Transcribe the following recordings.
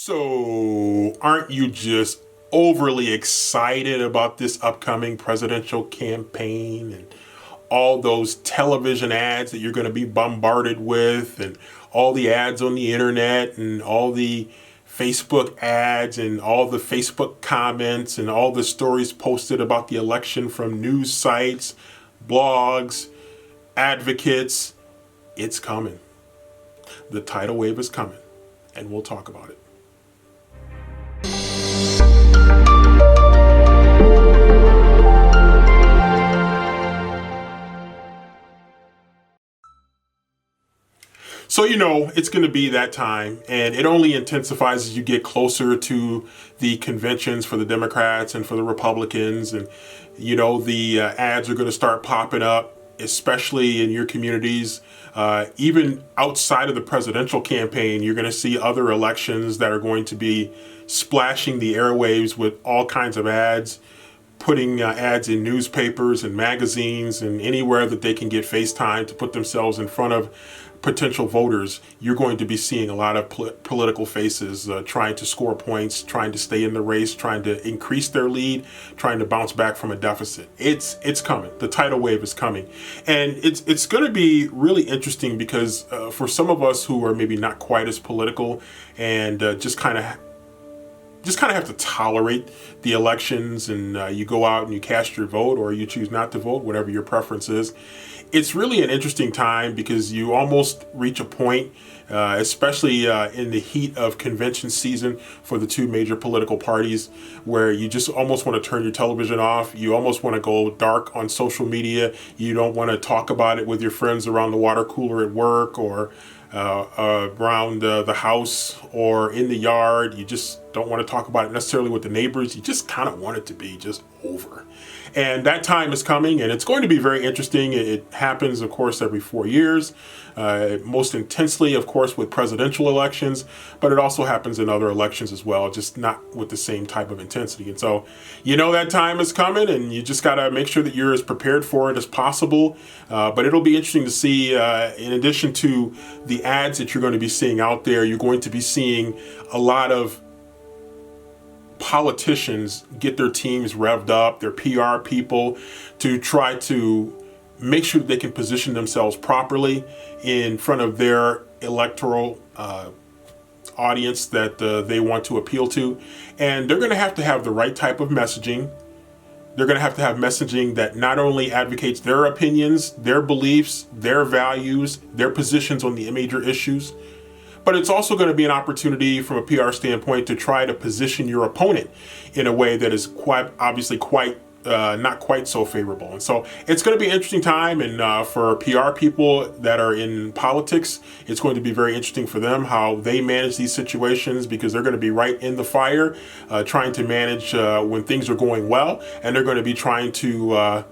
So, aren't you just overly excited about this upcoming presidential campaign and all those television ads that you're going to be bombarded with, and all the ads on the internet, and all the Facebook ads, and all the Facebook comments, and all the stories posted about the election from news sites, blogs, advocates? It's coming. The tidal wave is coming, and we'll talk about it. So, it's going to be that time, and it only intensifies as you get closer to the conventions for the Democrats and for the Republicans. And, the ads are going to start popping up, especially in your communities. Even outside of the presidential campaign, you're going to see other elections that are going to be splashing the airwaves with all kinds of ads, putting ads in newspapers and magazines and anywhere that they can get FaceTime to put themselves in front of potential voters. You're going to be seeing a lot of political faces trying to score points, trying to stay in the race, trying to increase their lead, trying to bounce back from a deficit. It's coming. The tidal wave is coming. And it's going to be really interesting because for some of us who are maybe not quite as political and just kind of have to tolerate the elections, and you go out and you cast your vote, or you choose not to vote, whatever your preference is. It's really an interesting time because you almost reach a point, especially in the heat of convention season for the two major political parties, where you just almost want to turn your television off. You almost want to go dark on social media. You don't want to talk about it with your friends around the water cooler at work, or around the house, or in the yard. You just don't want to talk about it necessarily with the neighbors. You just kind of want it to be just over. And that time is coming, and it's going to be very interesting. It happens, of course, every 4 years, most intensely, of course, with presidential elections, but it also happens in other elections as well, just not with the same type of intensity. And so, that time is coming, and you just got to make sure that you're as prepared for it as possible. But it'll be interesting to see, in addition to the ads that you're going to be seeing out there, you're going to be seeing a lot of politicians get their teams revved up, their PR people, to try to make sure that they can position themselves properly in front of their electoral audience that they want to appeal to. And they're going to have the right type of messaging. They're going to have messaging that not only advocates their opinions, their beliefs, their values, their positions on the major issues, but it's also going to be an opportunity from a PR standpoint to try to position your opponent in a way that is quite not quite so favorable. And so it's going to be an interesting time. And for PR people that are in politics, it's going to be very interesting for them how they manage these situations, because they're going to be right in the fire, trying to manage when things are going well, and they're going to be trying to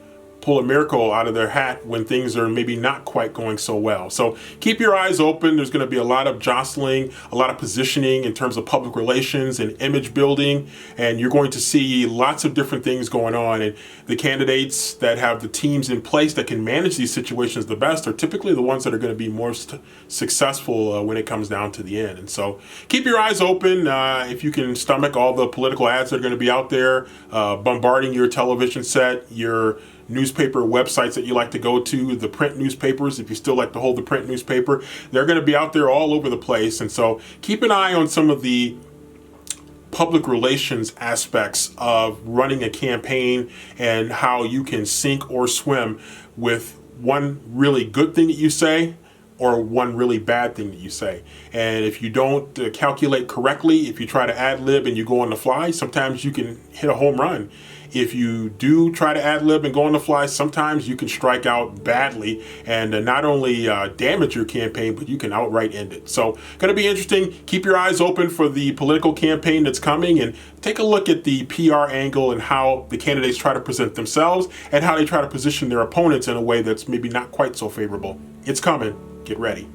pull a miracle out of their hat when things are maybe not quite going so well. So keep your eyes open. There's going to be a lot of jostling, a lot of positioning in terms of public relations and image building, and you're going to see lots of different things going on. And the candidates that have the teams in place that can manage these situations the best are typically the ones that are going to be most successful when it comes down to the end. And so keep your eyes open. If you can stomach all the political ads that are going to be out there, bombarding your television set, your newspaper websites that you like to go to, the print newspapers, if you still like to hold the print newspaper, they're going to be out there all over the place. And so keep an eye on some of the public relations aspects of running a campaign, and how you can sink or swim with one really good thing that you say or one really bad thing that you say. And if you don't calculate correctly, if you try to ad lib and you go on the fly, sometimes you can hit a home run. If you do try to ad lib and go on the fly, sometimes you can strike out badly and not only damage your campaign, but you can outright end it. So going to be interesting. Keep your eyes open for the political campaign that's coming, and take a look at the PR angle and how the candidates try to present themselves and how they try to position their opponents in a way that's maybe not quite so favorable. It's coming. Get ready.